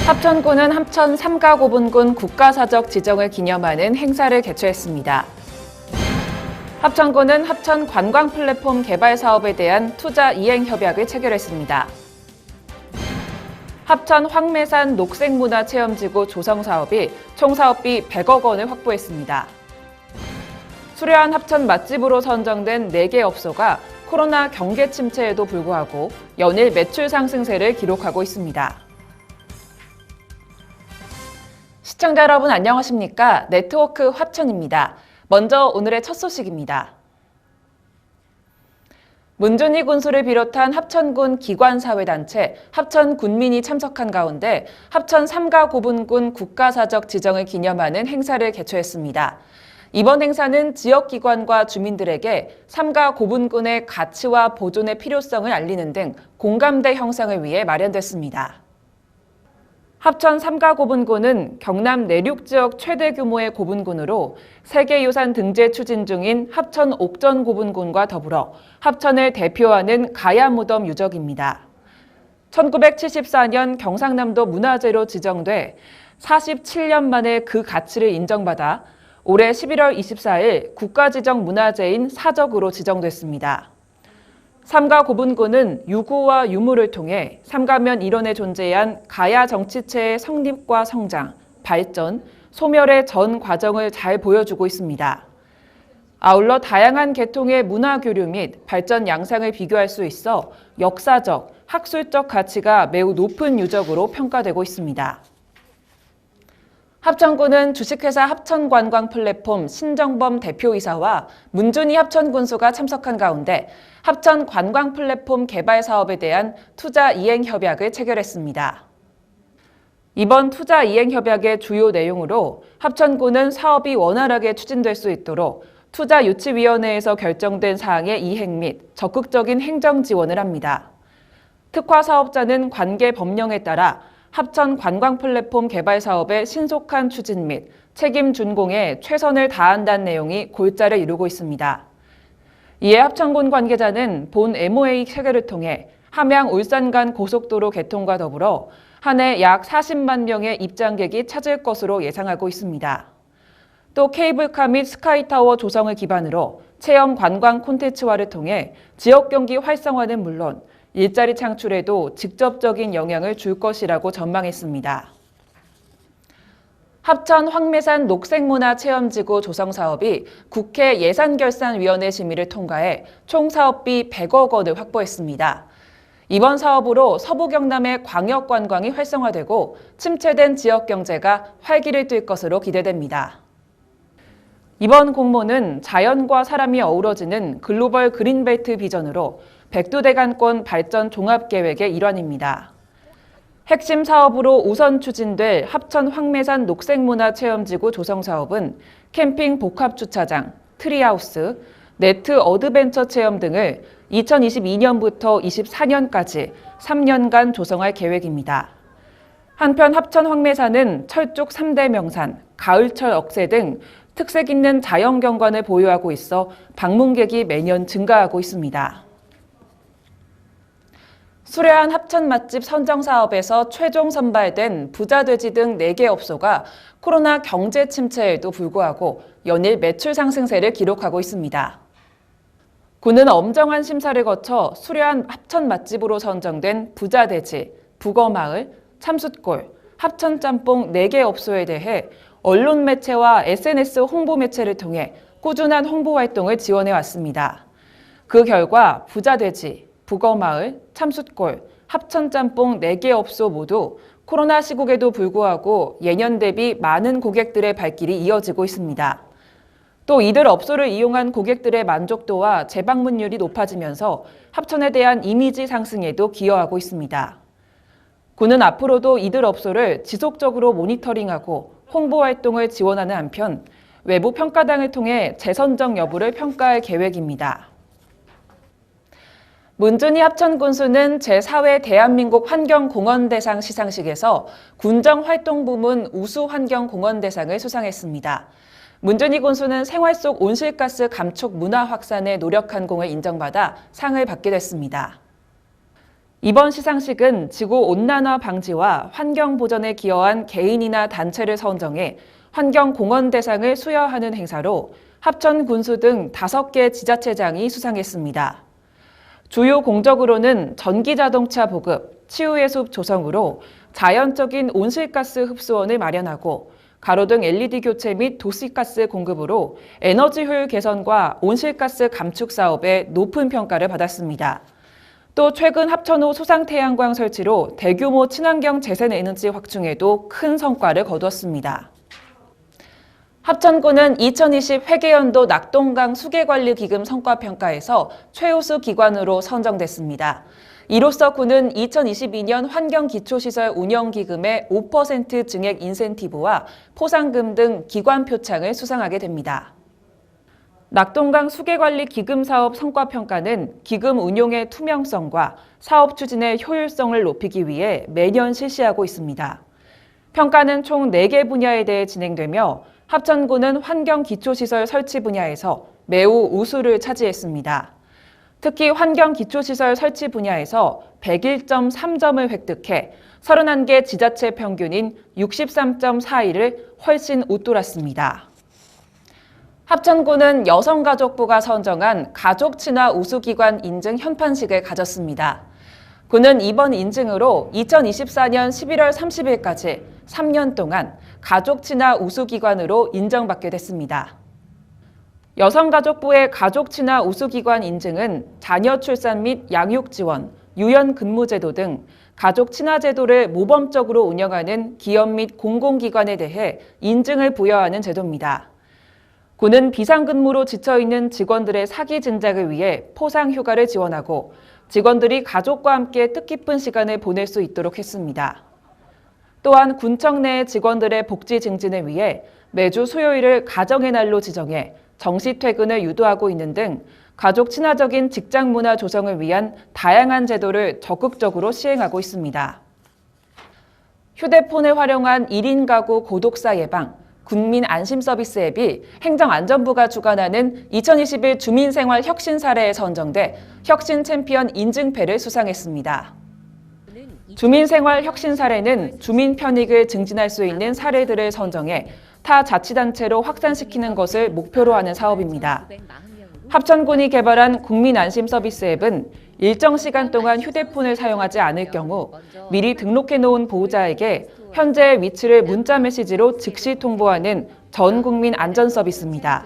합천군은 합천 삼가고분군 국가사적 지정을 기념하는 행사를 개최했습니다. 합천군은 합천 관광 플랫폼 개발 사업에 대한 투자 이행 협약을 체결했습니다. 합천 황매산 녹색문화체험지구 조성 사업이 총 사업비 100억 원을 확보했습니다. 수려한 합천 맛집으로 선정된 4개 업소가 코로나 경계 침체에도 불구하고 연일 매출 상승세를 기록하고 있습니다. 시청자 여러분 안녕하십니까? 네트워크 화천입니다. 먼저 오늘의 첫 소식입니다. 문준희 군수를 비롯한 합천군 기관사회단체, 합천군민이 참석한 가운데 합천 삼가고분군 국가사적 지정을 기념하는 행사를 개최했습니다. 이번 행사는 지역기관과 주민들에게 삼가고분군의 가치와 보존의 필요성을 알리는 등 공감대 형성을 위해 마련됐습니다. 합천 삼가고분군은 경남 내륙 지역 최대 규모의 고분군으로 세계유산 등재 추진 중인 합천 옥전고분군과 더불어 합천을 대표하는 가야무덤 유적입니다. 1974년 경상남도 문화재로 지정돼 47년 만에 그 가치를 인정받아 올해 11월 24일 국가지정 문화재인 사적으로 지정됐습니다. 삼가고분군은 유구와 유무를 통해 삼가면 일원에 존재한 가야 정치체의 성립과 성장, 발전, 소멸의 전 과정을 잘 보여주고 있습니다. 아울러 다양한 계통의 문화 교류 및 발전 양상을 비교할 수 있어 역사적, 학술적 가치가 매우 높은 유적으로 평가되고 있습니다. 합천군은 주식회사 합천관광 플랫폼 신정범 대표이사와 문준희 합천군수가 참석한 가운데 합천 관광 플랫폼 개발 사업에 대한 투자 이행 협약을 체결했습니다. 이번 투자 이행 협약의 주요 내용으로 합천군은 사업이 원활하게 추진될 수 있도록 투자유치위원회에서 결정된 사항의 이행 및 적극적인 행정 지원을 합니다. 특화 사업자는 관계 법령에 따라 합천 관광 플랫폼 개발 사업의 신속한 추진 및 책임 준공에 최선을 다한다는 내용이 골자를 이루고 있습니다. 이에 합천군 관계자는 본 MOA 체결을 통해 함양 울산 간 고속도로 개통과 더불어 한 해 약 40만 명의 입장객이 찾을 것으로 예상하고 있습니다. 또 케이블카 및 스카이타워 조성을 기반으로 체험 관광 콘텐츠화를 통해 지역 경기 활성화는 물론 일자리 창출에도 직접적인 영향을 줄 것이라고 전망했습니다. 합천 황매산 녹색문화체험지구 조성 사업이 국회 예산결산위원회 심의를 통과해 총 사업비 100억 원을 확보했습니다. 이번 사업으로 서부 경남의 광역관광이 활성화되고 침체된 지역 경제가 활기를 띨 것으로 기대됩니다. 이번 공모는 자연과 사람이 어우러지는 글로벌 그린벨트 비전으로 백두대간권 발전 종합계획의 일환입니다. 핵심 사업으로 우선 추진될 합천 황매산 녹색문화체험지구 조성 사업은 캠핑 복합주차장, 트리하우스, 네트 어드벤처 체험 등을 2022년부터 24년까지 3년간 조성할 계획입니다. 한편 합천 황매산은 철쭉 3대 명산, 가을철 억새 등 특색 있는 자연경관을 보유하고 있어 방문객이 매년 증가하고 있습니다. 수려한 합천 맛집 선정 사업에서 최종 선발된 부자돼지 등 4개 업소가 코로나 경제 침체에도 불구하고 연일 매출 상승세를 기록하고 있습니다. 군은 엄정한 심사를 거쳐 수려한 합천 맛집으로 선정된 부자돼지, 북어마을, 참숯골, 합천짬뽕 4개 업소에 대해 언론 매체와 SNS 홍보 매체를 통해 꾸준한 홍보 활동을 지원해 왔습니다. 그 결과 부자돼지, 북어마을, 참숯골, 합천짬뽕 4개 업소 모두 코로나 시국에도 불구하고 예년 대비 많은 고객들의 발길이 이어지고 있습니다. 또 이들 업소를 이용한 고객들의 만족도와 재방문율이 높아지면서 합천에 대한 이미지 상승에도 기여하고 있습니다. 군은 앞으로도 이들 업소를 지속적으로 모니터링하고 홍보 활동을 지원하는 한편 외부 평가당을 통해 재선정 여부를 평가할 계획입니다. 문준희 합천군수는 제4회 대한민국 환경공헌대상 시상식에서 군정활동부문 우수환경공헌대상을 수상했습니다. 문준희 군수는 생활 속 온실가스 감축 문화 확산에 노력한 공을 인정받아 상을 받게 됐습니다. 이번 시상식은 지구온난화 방지와 환경보전에 기여한 개인이나 단체를 선정해 환경공헌대상을 수여하는 행사로 합천군수 등 5개 지자체장이 수상했습니다. 주요 공적으로는 전기자동차 보급, 치유예숲 조성으로 자연적인 온실가스 흡수원을 마련하고 가로등 LED 교체 및 도시가스 공급으로 에너지 효율 개선과 온실가스 감축 사업에 높은 평가를 받았습니다. 또 최근 합천호 소상태양광 설치로 대규모 친환경 재생에너지 확충에도 큰 성과를 거두었습니다. 합천군은 2020 회계연도 낙동강 수계관리기금 성과평가에서 최우수 기관으로 선정됐습니다. 이로써 군은 2022년 환경기초시설 운영기금의 5% 증액 인센티브와 포상금 등 기관 표창을 수상하게 됩니다. 낙동강 수계관리 기금 사업 성과평가는 기금 운용의 투명성과 사업 추진의 효율성을 높이기 위해 매년 실시하고 있습니다. 평가는 총 4개 분야에 대해 진행되며 합천군은 환경기초시설 설치 분야에서 매우 우수를 차지했습니다. 특히 환경기초시설 설치 분야에서 101.3점을 획득해 31개 지자체 평균인 63.41을 훨씬 웃돌았습니다. 합천군은 여성가족부가 선정한 가족친화 우수기관 인증 현판식을 가졌습니다. 군은 이번 인증으로 2024년 11월 30일까지 3년 동안 가족친화 우수기관으로 인정받게 됐습니다. 여성가족부의 가족친화 우수기관 인증은 자녀 출산 및 양육 지원, 유연 근무제도 등 가족 친화 제도를 모범적으로 운영하는 기업 및 공공기관에 대해 인증을 부여하는 제도입니다. 군은 비상근무로 지쳐있는 직원들의 사기 진작을 위해 포상휴가를 지원하고 직원들이 가족과 함께 뜻깊은 시간을 보낼 수 있도록 했습니다. 또한 군청 내 직원들의 복지 증진을 위해 매주 수요일을 가정의 날로 지정해 정시 퇴근을 유도하고 있는 등 가족 친화적인 직장 문화 조성을 위한 다양한 제도를 적극적으로 시행하고 있습니다. 휴대폰을 활용한 1인 가구 고독사 예방, 국민 안심 서비스 앱이 행정안전부가 주관하는 2021 주민생활 혁신 사례에 선정돼 혁신 챔피언 인증패를 수상했습니다. 주민생활 혁신 사례는 주민 편익을 증진할 수 있는 사례들을 선정해 타 자치단체로 확산시키는 것을 목표로 하는 사업입니다. 합천군이 개발한 국민 안심 서비스 앱은 일정 시간 동안 휴대폰을 사용하지 않을 경우 미리 등록해 놓은 보호자에게 현재의 위치를 문자 메시지로 즉시 통보하는 전 국민 안전 서비스입니다.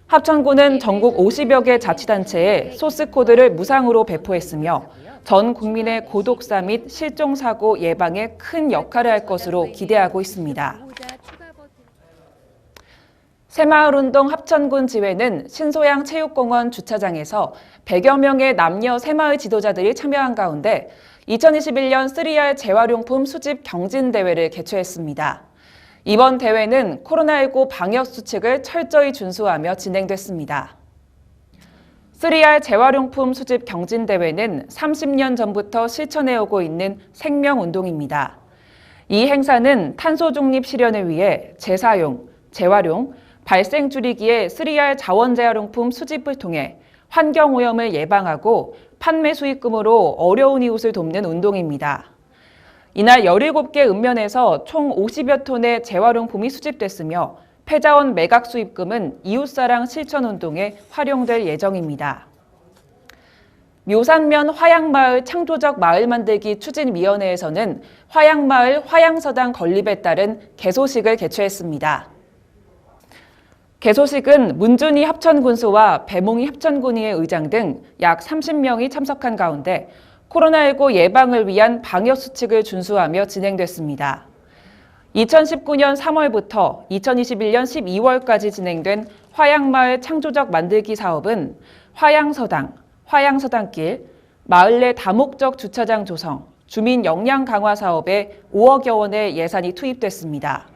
합천군은 전국 50여 개 자치단체에 소스 코드를 무상으로 배포했으며 전 국민의 고독사 및 실종사고 예방에 큰 역할을 할 것으로 기대하고 있습니다. 새마을운동 합천군 지회는 신소양 체육공원 주차장에서 100여 명의 남녀 새마을 지도자들이 참여한 가운데 2021년 3R 재활용품 수집 경진대회를 개최했습니다. 이번 대회는 코로나19 방역수칙을 철저히 준수하며 진행됐습니다. 3R 재활용품 수집 경진대회는 30년 전부터 실천해오고 있는 생명운동입니다. 이 행사는 탄소 중립 실현을 위해 재사용, 재활용, 발생 줄이기에 3R 자원 재활용품 수집을 통해 환경오염을 예방하고 판매 수익금으로 어려운 이웃을 돕는 운동입니다. 이날 17개 읍면에서 총 50여 톤의 재활용품이 수집됐으며 폐자원 매각 수입금은 이웃사랑 실천운동에 활용될 예정입니다. 묘산면 화양마을 창조적 마을 만들기 추진위원회에서는 화양마을 화양서당 건립에 따른 개소식을 개최했습니다. 개소식은 문준희 합천군수와 배몽희 합천군의회 의장 등 약 30명이 참석한 가운데 코로나19 예방을 위한 방역수칙을 준수하며 진행됐습니다. 2019년 3월부터 2021년 12월까지 진행된 화양마을 창조적 만들기 사업은 화양서당, 화양서당길, 마을 내 다목적 주차장 조성, 주민 역량 강화 사업에 5억여 원의 예산이 투입됐습니다.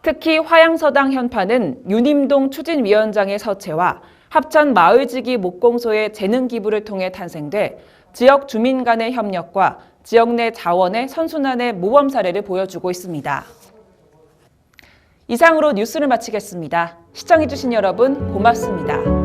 특히 화양서당 현판은 윤임동 추진위원장의 서체와 합천 마을지기 목공소의 재능 기부를 통해 탄생돼 지역 주민 간의 협력과 지역 내 자원의 선순환의 모범 사례를 보여주고 있습니다. 이상으로 뉴스를 마치겠습니다. 시청해주신 여러분 고맙습니다.